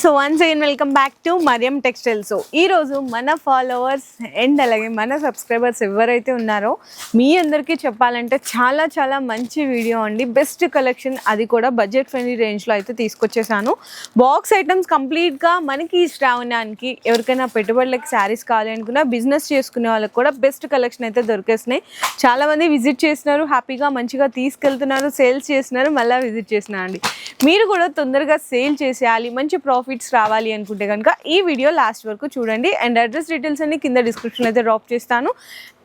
So once again welcome back to Mariam Textiles. So ఈరోజు మన followers and అలాగే మన సబ్స్క్రైబర్స్ ఎవరైతే ఉన్నారో మీ అందరికీ చెప్పాలంటే చాలా చాలా మంచి వీడియో అండి. బెస్ట్ కలెక్షన్, అది కూడా బడ్జెట్ ఫ్రెండ్లీ రేంజ్లో అయితే తీసుకొచ్చేసాను. బాక్స్ ఐటమ్స్ కంప్లీట్గా మనకి ఈ శ్రావణానికి ఎవరికైనా పెట్టుబడులకి శారీస్ కావాలి అనుకున్నా, బిజినెస్ చేసుకునే వాళ్ళకి కూడా బెస్ట్ కలెక్షన్ అయితే దొరికేసినాయి. చాలామంది విజిట్ చేసినారు, హ్యాపీగా మంచిగా తీసుకెళ్తున్నారు, సేల్స్ చేస్తున్నారు, మళ్ళీ విజిట్ చేసినారు అండి. మీరు కూడా తొందరగా సేల్ చేసేయాలి, మంచి ప్రాఫిట్స్ రావాలి అనుకుంటే కనుక ఈ వీడియో లాస్ట్ వరకు చూడండి. అండ్ అడ్రస్ డీటెయిల్స్ అన్ని కింద డిస్క్రిప్షన్ అయితే డ్రాప్ చేస్తాను.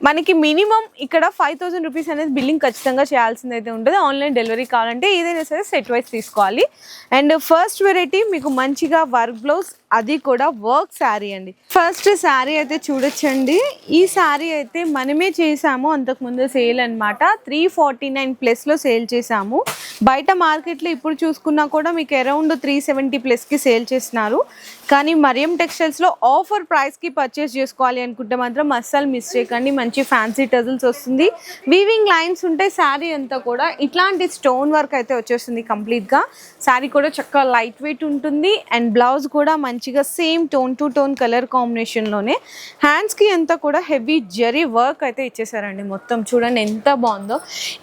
మనకి మినిమం ఇక్కడ 5000 రూపీస్ అనేది బిల్లింగ్ ఖచ్చితంగా చేయాల్సింది అయితే ఉంటుంది. ఆన్లైన్ డెలివరీ కావాలంటే ఏదైనా సరే సెట్ వైజ్ తీసుకోవాలి. అండ్ ఫస్ట్ వెరైటీ మీకు మంచిగా వర్క్ బ్లౌజ్, అది కూడా వర్క్ శారీ అండి. ఫస్ట్ శారీ అయితే చూడొచ్చండి. ఈ శారీ అయితే మనమే చేసాము అంతకుముందు సేల్ అనమాట. 349+ సేల్ చేసాము. బయట మార్కెట్లో ఇప్పుడు చూసుకున్నా కూడా మీకు అరౌండ్ 370+ సేల్ చేస్తున్నారు. కానీ మరియం టెక్స్టైల్స్లో ఆఫర్ ప్రైస్కి పర్చేస్ చేసుకోవాలి అనుకుంటే మాత్రం అస్సలు మిస్ చేయకండి. మంచి ఫ్యాన్సీ టజల్స్ వస్తుంది, వీవింగ్ లైన్స్ ఉంటాయి. శారీ అంతా కూడా ఇట్లాంటి స్టోన్ వర్క్ అయితే వచ్చేస్తుంది కంప్లీట్గా. శారీ కూడా చక్కగా లైట్ వెయిట్ ఉంటుంది. అండ్ బ్లౌజ్ కూడా మంచిగా same tone to tone colour కాంబినేషన్లోనే. హ్యాండ్స్కి అంతా కూడా హెవీ జరీ వర్క్ అయితే ఇచ్చేసారండి. మొత్తం చూడండి ఎంత బాగుందో.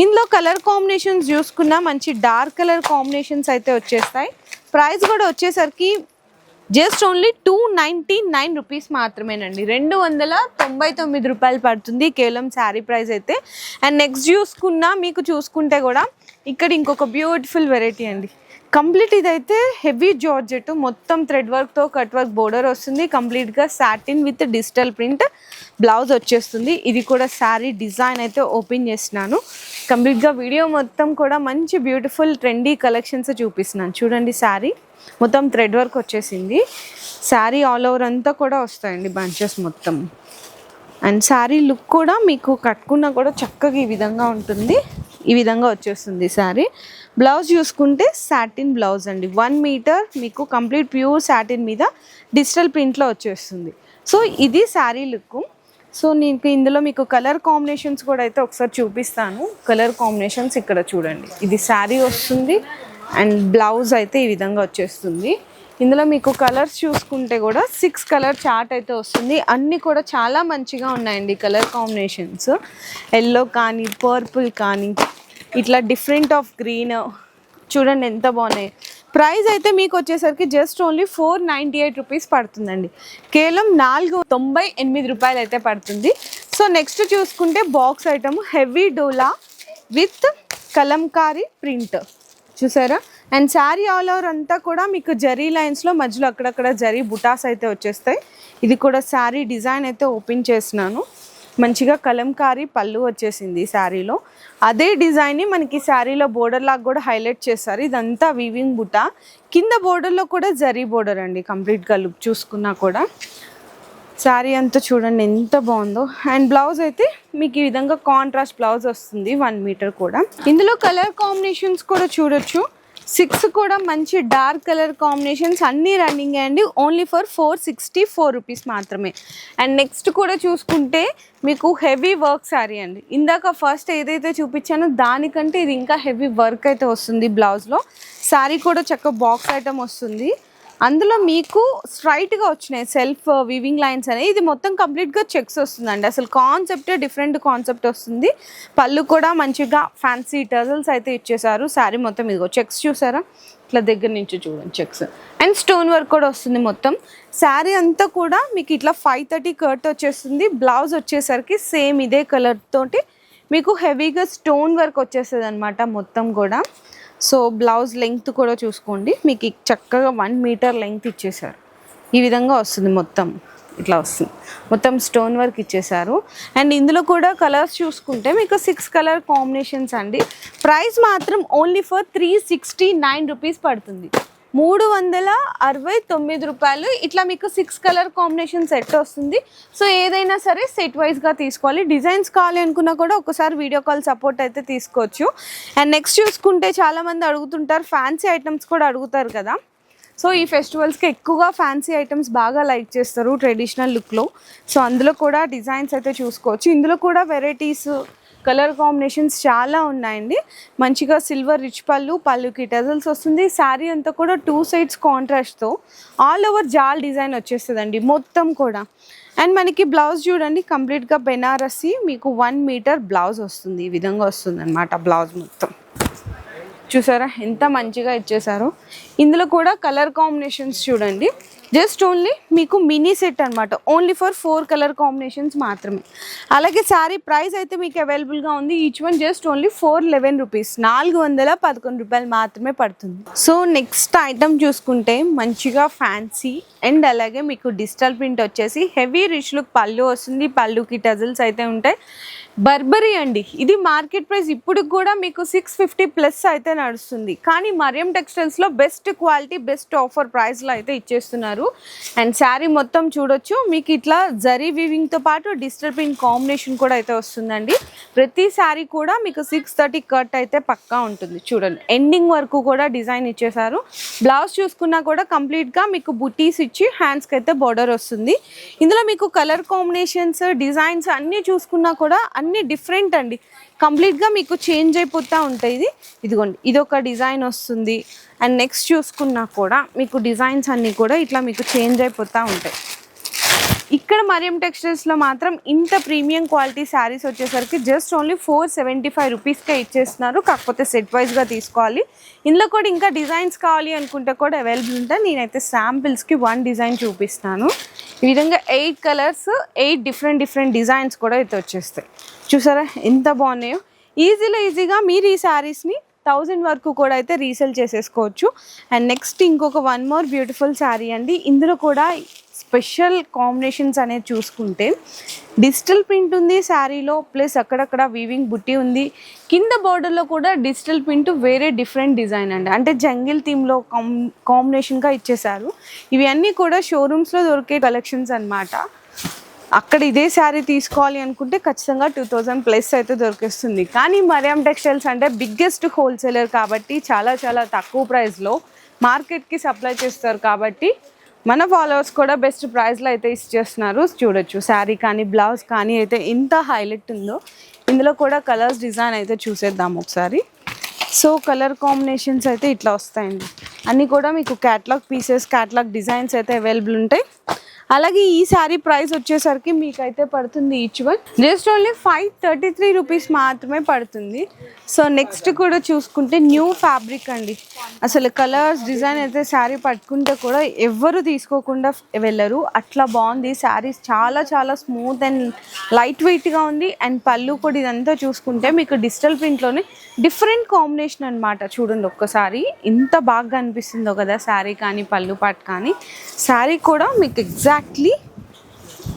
ఇందులో కలర్ కాంబినేషన్స్ చూసుకున్నా మంచి డార్క్ కలర్ కాంబినేషన్స్ అయితే వచ్చేస్తాయి. ప్రైస్ కూడా వచ్చేసరికి జస్ట్ ఓన్లీ 299 రూపీస్ మాత్రమేనండి. 299 రూపాయలు పడుతుంది కేవలం శారీ ప్రైస్ అయితే. అండ్ నెక్స్ట్ చూసుకున్నా మీకు చూసుకుంటే కూడా ఇక్కడ ఇంకొక బ్యూటిఫుల్ వెరైటీ అండి. కంప్లీట్ ఇదైతే హెవీ జార్జెట్, మొత్తం థ్రెడ్ వర్క్తో కట్ వర్క్ బోర్డర్ వస్తుంది. కంప్లీట్గా satin with digital print blouse వచ్చేస్తుంది. ఇది కూడా శారీ డిజైన్ అయితే ఓపెన్ చేస్తున్నాను. కంప్లీట్గా వీడియో మొత్తం కూడా మంచి బ్యూటిఫుల్ ట్రెండీ కలెక్షన్స్ చూపిస్తున్నాను. చూడండి, శారీ మొత్తం థ్రెడ్ వర్క్ వచ్చేసింది. శారీ ఆల్ ఓవర్ అంతా కూడా వస్తాయండి బంచెస్ మొత్తం. అండ్ శారీ లుక్ కూడా మీకు కట్టుకున్నా కూడా చక్కగా ఈ విధంగా ఉంటుంది. ఈ విధంగా వచ్చేస్తుంది శారీ. బ్లౌజ్ చూసుకుంటే సాటిన్ బ్లౌజ్ అండి. 1 మీటర్ మీకు కంప్లీట్ ప్యూర్ సాటిన్ మీద డిజిటల్ ప్రింట్లో వచ్చేస్తుంది. సో ఇది శారీ లుక్. సో నేను ఇందులో మీకు కలర్ కాంబినేషన్స్ కూడా అయితే ఒకసారి చూపిస్తాను. కలర్ కాంబినేషన్స్ ఇక్కడ చూడండి. ఇది శారీ వస్తుంది అండ్ బ్లౌజ్ అయితే ఈ విధంగా వచ్చేస్తుంది. ఇందులో మీకు కలర్స్ చూసుకుంటే కూడా 6 కలర్ చార్ట్ అయితే వస్తుంది. అన్నీ కూడా చాలా మంచిగా ఉన్నాయండి కలర్ కాంబినేషన్స్. ఎల్లో కానీ, పర్పుల్ కానీ, ఇట్లా డిఫరెంట్ ఆఫ్ గ్రీన్ చూడండి ఎంత బాగున్నాయి. ప్రైస్ అయితే మీకు వచ్చేసరికి జస్ట్ ఓన్లీ 498 రూపీస్ పడుతుందండి. కేవలం 498 రూపాయలు అయితే పడుతుంది. సో నెక్స్ట్ చూసుకుంటే box item heavy dola with Kalamkari print చూసారా. అండ్ శారీ ఆల్ ఓవర్ అంతా కూడా మీకు జరీ లైన్స్లో మధ్యలో అక్కడక్కడ జరీ బుటాస్ అయితే వచ్చేస్తాయి. ఇది కూడా శారీ డిజైన్ అయితే ఓపెన్ చేస్తున్నాను. మంచిగా కలంకారీ పళ్ళు వచ్చేసింది శారీలో. అదే డిజైన్ని మనకి శారీలో బోర్డర్ లాగా కూడా హైలైట్ చేస్తారు. ఇదంతా వీవింగ్ బుటా, కింద బోర్డర్లో కూడా జరీ బోర్డర్ అండి. కంప్లీట్గా లుక్ చూసుకున్నా కూడా శారీ అంతా చూడండి ఎంత బాగుందో. అండ్ బ్లౌజ్ అయితే మీకు ఈ విధంగా కాంట్రాస్ట్ బ్లౌజ్ వస్తుంది 1 మీటర్ కూడా. ఇందులో కలర్ కాంబినేషన్స్ కూడా చూడొచ్చు. 6 కూడా మంచి డార్క్ కలర్ కాంబినేషన్స్ అన్నీ రన్నింగ్ అండి. ఓన్లీ ఫర్ 464 రూపీస్ మాత్రమే. అండ్ నెక్స్ట్ కూడా చూసుకుంటే మీకు హెవీ వర్క్ శారీ అండి. ఇందాక ఫస్ట్ ఏదైతే చూపించానో దానికంటే ఇది ఇంకా హెవీ వర్క్ అయితే వస్తుంది బ్లౌజ్లో. శారీ కూడా చక్కగా బాక్స్ ఐటమ్ వస్తుంది. అందులో మీకు స్ట్రైట్గా వచ్చినాయి సెల్ఫ్ వీవింగ్ లైన్స్ అనేవి. ఇది మొత్తం కంప్లీట్గా చెక్స్ వస్తుందండి. అసలు కాన్సెప్టే డిఫరెంట్ కాన్సెప్ట్ వస్తుంది. పళ్ళు కూడా మంచిగా ఫ్యాన్సీ టజల్స్ అయితే ఇచ్చేసారు. శారీ మొత్తం ఇదిగో చెక్స్ చూసారా, ఇట్లా దగ్గర నుంచి చూడండి చెక్స్. అండ్ స్టోన్ వర్క్ కూడా వస్తుంది మొత్తం. శారీ అంతా కూడా మీకు ఇట్లా 530 కట్ వచ్చేస్తుంది. బ్లౌజ్ వచ్చేసరికి సేమ్ ఇదే కలర్ తోటి మీకు హెవీగా స్టోన్ వర్క్ వచ్చేస్తుంది అనమాట మొత్తం కూడా. సో బ్లౌజ్ లెంగ్త్ కూడా చూసుకోండి, మీకు చక్కగా 1 మీటర్ లెంగ్త్ ఇచ్చేసారు. ఈ విధంగా వస్తుంది మొత్తం, ఇట్లా వస్తుంది మొత్తం స్టోన్ వర్క్ ఇచ్చేసారు. అండ్ ఇందులో కూడా కలర్స్ చూసుకుంటే మీకు 6 కలర్ కాంబినేషన్స్ అండి. ప్రైస్ మాత్రం ఓన్లీ ఫర్ 369 రూపీస్ పడుతుంది. 369 రూపాయలు. ఇట్లా మీకు 6 కలర్ కాంబినేషన్ సెట్ వస్తుంది. సో ఏదైనా సరే సెట్ వైజ్గా తీసుకోవాలి. డిజైన్స్ కావాలి అనుకున్నా కూడా ఒకసారి వీడియో కాల్ సపోర్ట్ అయితే తీసుకోవచ్చు. అండ్ నెక్స్ట్ చూసుకుంటే చాలామంది అడుగుతుంటారు, ఫ్యాన్సీ ఐటమ్స్ కూడా అడుగుతారు కదా. సో ఈ ఫెస్టివల్స్కి ఎక్కువగా ఫ్యాన్సీ ఐటమ్స్ బాగా లైక్ చేస్తారు ట్రెడిషనల్ లుక్లో. సో అందులో కూడా డిజైన్స్ అయితే చూసుకోవచ్చు. ఇందులో కూడా వెరైటీస్ కలర్ కాంబినేషన్స్ చాలా ఉన్నాయండి. మంచిగా సిల్వర్ రిచ్ పళ్ళుకి టజల్స్ వస్తుంది. శారీ అంతా కూడా 2 సైడ్స్ కాంట్రాస్ట్తో ఆల్ ఓవర్ జాల్ డిజైన్ వచ్చేస్తుందండి మొత్తం కూడా. అండ్ మనకి బ్లౌజ్ చూడండి, కంప్లీట్గా బెనారసి మీకు 1 మీటర్ బ్లౌజ్ వస్తుంది. ఈ విధంగా వస్తుంది అనమాట బ్లౌజ్ మొత్తం. చూసారా ఎంత మంచిగా ఇచ్చేసారో. ఇందులో కూడా కలర్ కాంబినేషన్స్ చూడండి, జస్ట్ ఓన్లీ మీకు మినీ సెట్ అనమాట, ఓన్లీ ఫర్ 4 కలర్ కాంబినేషన్స్ మాత్రమే. అలాగే శారీ ప్రైస్ అయితే మీకు అవైలబుల్గా ఉంది. Each one just only 411 rupees, 411 రూపాయలు మాత్రమే పడుతుంది. సో నెక్స్ట్ ఐటమ్ చూసుకుంటే మంచిగా ఫ్యాన్సీ అండ్ అలాగే మీకు డిజిటల్ ప్రింట్ వచ్చేసి హెవీ రిచ్ లుక్ పళ్ళు వస్తుంది. పళ్ళుకి టజల్స్ అయితే ఉంటాయి. బర్బరీ అండి, ఇది మార్కెట్ ప్రైస్ ఇప్పుడు కూడా మీకు 650+ అయితే నడుస్తుంది. కానీ మరియం టెక్స్టైల్స్లో బెస్ట్ క్వాలిటీ బెస్ట్ ఆఫర్ ప్రైస్లో అయితే ఇచ్చేస్తున్నారు. అండ్ శారీ మొత్తం చూడొచ్చు, మీకు ఇట్లా జరీ వీవింగ్తో పాటు డిజిటల్ ప్రింట్ కాంబినేషన్ కూడా అయితే వస్తుందండి. ప్రతి శారీ కూడా మీకు 630 కట్ అయితే పక్కా ఉంటుంది. చూడండి ఎండింగ్ వరకు కూడా డిజైన్ ఇచ్చేసారు. బ్లౌజ్ చూసుకున్నా కూడా కంప్లీట్గా మీకు బుటీస్ ఇచ్చి హ్యాండ్స్కి అయితే బార్డర్ వస్తుంది. ఇందులో మీకు కలర్ కాంబినేషన్స్ డిజైన్స్ అన్నీ చూసుకున్నా కూడా అన్నీ డిఫరెంట్ అండి, కంప్లీట్గా మీకు చేంజ్ అయిపోతూ ఉంటాయి. ఇదిగోండి ఇదొక డిజైన్ వస్తుంది. అండ్ నెక్స్ట్ చూసుకున్నా కూడా మీకు డిజైన్స్ అన్నీ కూడా ఇట్లా మీకు చేంజ్ అయిపోతూ ఉంటాయి. ఇక్కడ మరియం టెక్స్టైల్స్లో మాత్రం ఇంత ప్రీమియం క్వాలిటీ శారీస్ వచ్చేసరికి జస్ట్ ఓన్లీ 475 రూపీస్కే ఇచ్చేస్తున్నారు. కాకపోతే సెట్ వైజ్గా తీసుకోవాలి. ఇందులో కూడా ఇంకా డిజైన్స్ కావాలి అనుకుంటే కూడా అవైలబుల్ ఉంటాయి. నేనైతే శాంపిల్స్కి 1 డిజైన్ చూపిస్తాను. ఈ విధంగా 8 కలర్స్ 8 డిఫరెంట్ డిజైన్స్ కూడా అయితే వచ్చేస్తాయి. చూసారా ఎంత బాగున్నాయో. ఈజీగా మీరు ఈ శారీస్ని 1000 వరకు కూడా అయితే రీసేల్ చేసేసుకోవచ్చు. అండ్ నెక్స్ట్ ఇంకొక 1 మోర్ బ్యూటిఫుల్ శారీ అండి. ఇందులో కూడా స్పెషల్ కాంబినేషన్స్ అనేది చూసుకుంటే డిజిటల్ ప్రింట్ ఉంది శారీలో, ప్లస్ అక్కడక్కడ వీవింగ్ బుట్టి ఉంది. కింద బార్డర్లో కూడా డిజిటల్ ప్రింట్ వేరే డిఫరెంట్ డిజైన్ అండి, అంటే జంగిల్ థీమ్లో కాంబినేషన్గా ఇచ్చేసారు. ఇవి అన్నీ కూడా షోరూమ్స్లో దొరికే కలెక్షన్స్ అనమాట. అక్కడ ఇదే శారీ తీసుకోవాలి అనుకుంటే ఖచ్చితంగా 2000+ అయితే దొరికేస్తుంది. కానీ మరియం టెక్స్టైల్స్ అంటే బిగ్గెస్ట్ హోల్సేలర్ కాబట్టి చాలా తక్కువ ప్రైస్లో మార్కెట్కి సప్లై చేస్తారు. కాబట్టి మన ఫాలోవర్స్ కూడా బెస్ట్ ప్రైస్లో అయితే ఇచ్చేస్తున్నారు. చూడొచ్చు శారీ కానీ బ్లౌజ్ కానీ అయితే ఎంత హైలైట్ ఉందో. ఇందులో కూడా కలర్స్ డిజైన్ అయితే చూసేద్దాం ఒకసారి. సో కలర్ కాంబినేషన్స్ అయితే ఇట్లా వస్తాయండి. అన్నీ కూడా మీకు క్యాటలాగ్ పీసెస్ క్యాటలాగ్ డిజైన్స్ అయితే అవైలబుల్ ఉంటాయి. అలాగే ఈ శారీ ప్రైస్ వచ్చేసరికి మీకైతే పడుతుంది each one just only 533 rupees మాత్రమే పడుతుంది. సో నెక్స్ట్ కూడా చూసుకుంటే న్యూ ఫ్యాబ్రిక్ అండి. అసలు కలర్స్ డిజైన్ అయితే శారీ పట్టుకుంటే కూడా ఎవ్వరు తీసుకోకుండా వెళ్ళరు, అట్లా బాగుంది శారీస్. చాలా స్మూత్ అండ్ లైట్ వెయిట్గా ఉంది. అండ్ పళ్ళు కూడా ఇదంతా చూసుకుంటే మీకు డిజిటల్ ప్రింట్లోనే డిఫరెంట్ కాంబినేషన్ అనమాట. చూడండి ఒక్కసారి ఎంత బాగా అనిపిస్తుందో కదా శారీ కానీ పళ్ళు పాట్ కానీ. శారీ కూడా మీకు ఎగ్జాక్ట్లీ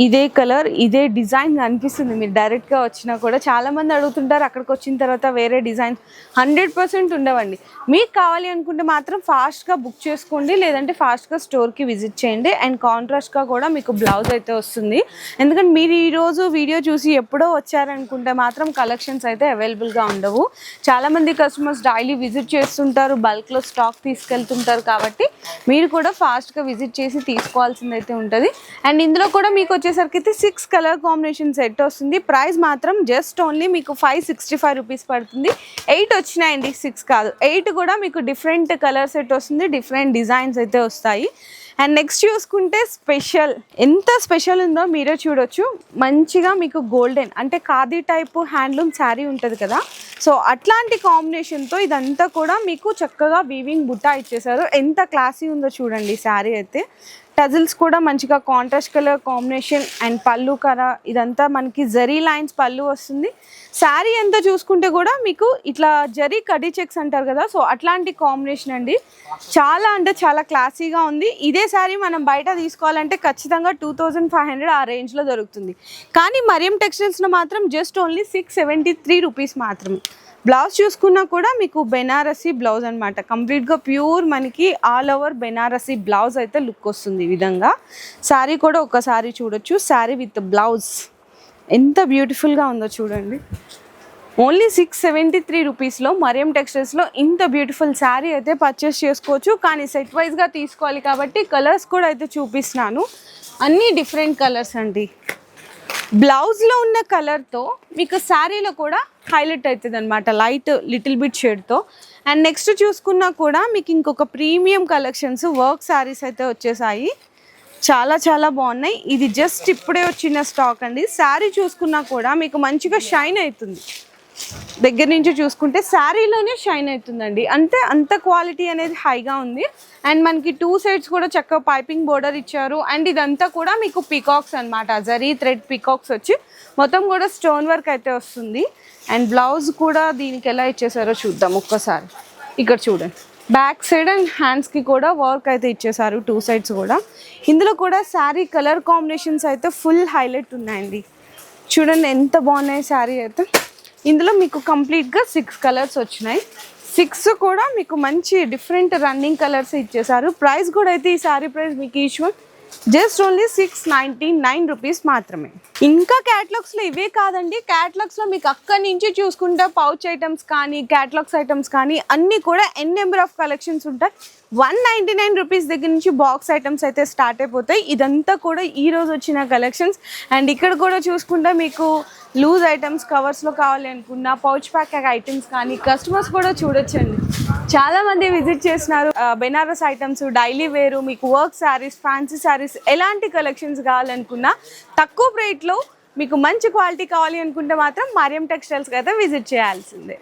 ఇదే కలర్ ఇదే డిజైన్ అనిపిస్తుంది. మీరు డైరెక్ట్గా వచ్చినా కూడా చాలామంది అడుగుతుంటారు, అక్కడికి వచ్చిన తర్వాత వేరే డిజైన్స్ 100% ఉండవండి. మీకు కావాలి అనుకుంటే మాత్రం ఫాస్ట్గా బుక్ చేసుకోండి, లేదంటే ఫాస్ట్గా స్టోర్కి విజిట్ చేయండి. అండ్ కాంట్రాస్ట్గా కూడా మీకు బ్లౌజ్ అయితే వస్తుంది. ఎందుకంటే మీరు ఈరోజు వీడియో చూసి ఎప్పుడో వచ్చారనుకుంటే మాత్రం కలెక్షన్స్ అయితే అవైలబుల్గా ఉండవు. చాలామంది కస్టమర్స్ డైలీ విజిట్ చేస్తుంటారు, బల్క్లో స్టాక్ తీసుకెళ్తుంటారు. కాబట్టి మీరు కూడా ఫాస్ట్గా విజిట్ చేసి తీసుకోవాల్సింది అయితే ఉంటుంది. అండ్ ఇందులో కూడా మీకు వచ్చేసరికి అయితే 6 కలర్ కాంబినేషన్ సెట్ వస్తుంది. ప్రైస్ మాత్రం జస్ట్ ఓన్లీ మీకు 565 రూపీస్ పడుతుంది. 8 వచ్చినాయండి, 6 కాదు, 8 కూడా మీకు డిఫరెంట్ కలర్ సెట్ వస్తుంది, డిఫరెంట్ డిజైన్స్ అయితే వస్తాయి. అండ్ నెక్స్ట్ చూసుకుంటే స్పెషల్, ఎంత స్పెషల్ ఉందో మీరే చూడొచ్చు. మంచిగా మీకు గోల్డెన్ అంటే ఖాదీ టైపు హ్యాండ్లూమ్ శారీ ఉంటుంది కదా, సో అట్లాంటి కాంబినేషన్తో ఇదంతా కూడా మీకు చక్కగా వీవింగ్ బుట్టా ఇచ్చేసారు. ఎంత క్లాసీ ఉందో చూడండి శారీ అయితే. టజిల్స్ కూడా మంచిగా కాంట్రాస్ట్ కలర్ కాంబినేషన్. అండ్ పళ్ళు కరా ఇదంతా మనకి జరీ లైన్స్ పళ్ళు వస్తుంది. శారీ అంతా చూసుకుంటే కూడా మీకు ఇట్లా జరీ కడీ చెక్స్ అంటారు కదా, సో అట్లాంటి కాంబినేషన్ అండి. చాలా అంటే చాలా క్లాసీగా ఉంది. ఇదే శారీ మనం బయట తీసుకోవాలంటే ఖచ్చితంగా 2500 ఆ రేంజ్లో దొరుకుతుంది. కానీ మరియం టెక్స్టైల్స్లో మాత్రం జస్ట్ ఓన్లీ 673 రూపీస్ మాత్రమే. బ్లౌజ్ చూసుకున్నా కూడా మీకు బెనారసీ బ్లౌజ్ అనమాట, కంప్లీట్గా ప్యూర్ మనకి ఆల్ ఓవర్ బెనారసీ బ్లౌజ్ అయితే లుక్ వస్తుంది ఈ విధంగా. శారీ కూడా ఒకసారి చూడొచ్చు, శారీ విత్ బ్లౌజ్ ఎంత బ్యూటిఫుల్గా ఉందో చూడండి. ఓన్లీ 673 రూపీస్లో మరియం టెక్స్టైల్స్లో ఇంత బ్యూటిఫుల్ శారీ అయితే పర్చేస్ చేసుకోవచ్చు. కానీ సెట్ వైజ్గా తీసుకోవాలి కాబట్టి కలర్స్ కూడా అయితే చూపిస్తున్నాను. అన్నీ డిఫరెంట్ కలర్స్ అండి. బ్లౌజ్లో ఉన్న కలర్తో మీకు శారీలో కూడా హైలైట్ అవుతుంది అనమాట లైట్ లిటిల్ బిట్ షేడ్తో. అండ్ నెక్స్ట్ చూసుకున్నా కూడా మీకు ఇంకొక ప్రీమియం కలెక్షన్స్ వర్క్ శారీస్ అయితే వచ్చేసాయి. చాలా చాలా బాగున్నాయి. ఇది జస్ట్ ఇప్పుడే వచ్చిన స్టాక్ అండి. శారీ చూసుకున్నా కూడా మీకు మంచిగా షైన్ అవుతుంది, దగ్గర నుంచి చూసుకుంటే శారీలోనే షైన్ అవుతుందండి. అంత క్వాలిటీ అనేది హైగా ఉంది. అండ్ మనకి 2 సైడ్స్ కూడా చక్కగా పైపింగ్ బోర్డర్ ఇచ్చారు. అండ్ ఇదంతా కూడా మీకు పికాక్స్ అనమాట, జరీ థ్రెడ్ పికాక్స్ వచ్చి మొత్తం కూడా స్టోన్ వర్క్ అయితే వస్తుంది. అండ్ బ్లౌజ్ కూడా దీనికి ఎలా ఇచ్చేసారో చూద్దాం ఒక్కసారి. ఇక్కడ చూడండి, బ్యాక్ సైడ్ అండ్ హ్యాండ్స్కి కూడా వర్క్ అయితే ఇచ్చేసారు 2 సైడ్స్ కూడా. ఇందులో కూడా శారీ కలర్ కాంబినేషన్స్ అయితే ఫుల్ హైలైట్ ఉన్నాయండి. చూడండి ఎంత బాగున్నాయి శారీ అయితే. ఇందులో మీకు కంప్లీట్గా 6 కలర్స్ వచ్చినాయి. 6 కూడా మీకు మంచి డిఫరెంట్ రన్నింగ్ కలర్స్ ఇచ్చేసారు. ప్రైస్ కూడా అయితే ఈ శారీ ప్రైస్ మీకు each one just only 699 rupees మాత్రమే. ఇంకా క్యాటలాగ్స్లో ఇవే కాదండి, క్యాటలాగ్స్లో మీకు అక్కడి నుంచి చూసుకుంటే పౌచ్ ఐటమ్స్ కానీ క్యాటలాగ్స్ ఐటమ్స్ కానీ అన్నీ కూడా ఎన్ నెంబర్ ఆఫ్ కలెక్షన్స్ ఉంటాయి. 199 రూపీస్ దగ్గర నుంచి బాక్స్ ఐటమ్స్ అయితే స్టార్ట్ అయిపోతాయి. ఇదంతా కూడా ఈ రోజు వచ్చిన కలెక్షన్స్. అండ్ ఇక్కడ కూడా చూసుకుంటే మీకు లూజ్ ఐటమ్స్ కవర్స్లో కావాలి అనుకున్న పౌచ్ ప్యాక్ ఐటమ్స్ కానీ కస్టమర్స్ కూడా చూడొచ్చండి. చాలామంది విజిట్ చేసినారు. బెనారస్ ఐటమ్స్, డైలీ వేరు, మీకు వర్క్ శారీస్, ఫ్యాన్సీ శారీస్, ఎలాంటి కలెక్షన్స్ కావాలనుకున్నా తక్కువ రేట్లో మీకు మంచి క్వాలిటీ కావాలి అనుకుంటే మాత్రం మరియం టెక్స్టైల్స్కి అయితే విజిట్ చేయాల్సిందే.